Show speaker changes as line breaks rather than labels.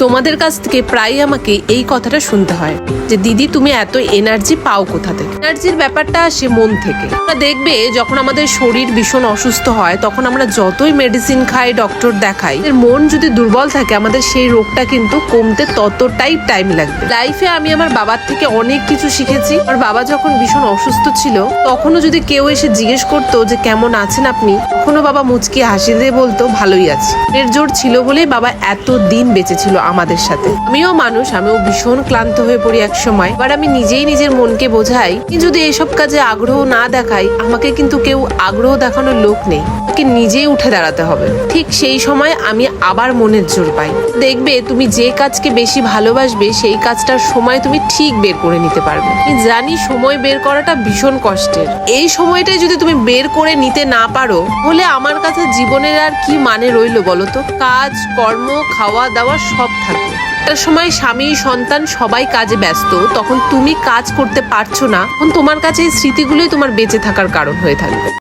তোমাদের কাছ থেকে প্রায় আমাকে এই কথাটা শুনতে হয় যে দিদি তুমি এত এনার্জি পাও কোথা থেকে। এনার্জির ব্যাপারটা আসে মন থেকে। তোমরা দেখবে যখন আমাদের শরীর ভীষণ অসুস্থ হয় তখন আমরা যতই মেডিসিন খাই, ডক্টর দেখাই, মন যদি দুর্বল থাকে আমাদের সেই রোগটা কিন্তু কমতে ততটাই টাইম লাগবে। লাইফে আমি আমার বাবার থেকে অনেক কিছু শিখেছি। আমার বাবা যখন ভীষণ অসুস্থ ছিল তখনও যদি কেউ এসে জিজ্ঞেস করতো যে কেমন আছেন আপনি, তখনও বাবা মুচকি হাসি দিয়ে বলতো ভালোই আছি। এর জোর ছিল বলেই বাবা এত দিন বেঁচে ছিল আমাদের সাথে। আমিও মানুষ, আমিও ভীষণ ক্লান্ত হয়ে পড়ি এক সময়। এবার আমি নিজেই নিজের মনকে বোঝাই যদি এইসব কাজে আগ্রহ না দেখাই, আমাকে কিন্তু কেউ আগ্রহ দেখানোর লোক নেই, আমাকে নিজেই উঠে দাঁড়াতে হবে। ঠিক সেই সময় আমি আবার মনের জোর পাই। দেখবে তুমি যে কাজকে বেশি ভালোবাসবে সেই কাজটার সময় তুমি ঠিক বের করে নিতে পারবে। আমি জানি সময় বের করাটা ভীষণ কষ্টের। এই সময়টাই যদি তুমি বের করে নিতে না পারো তাহলে আমার কাছে জীবনের আর কি মানে রইলো বলো তো। কাজ, কর্ম, খাওয়া দাওয়া সব থাকবে। একটা সময় স্বামী, সন্তান সবাই কাজে ব্যস্ত, তখন তুমি কাজ করতে পারছো না, তখন তোমার কাছে এই স্মৃতিগুলোই তোমার বেঁচে থাকার কারণ হয়ে থাকবে।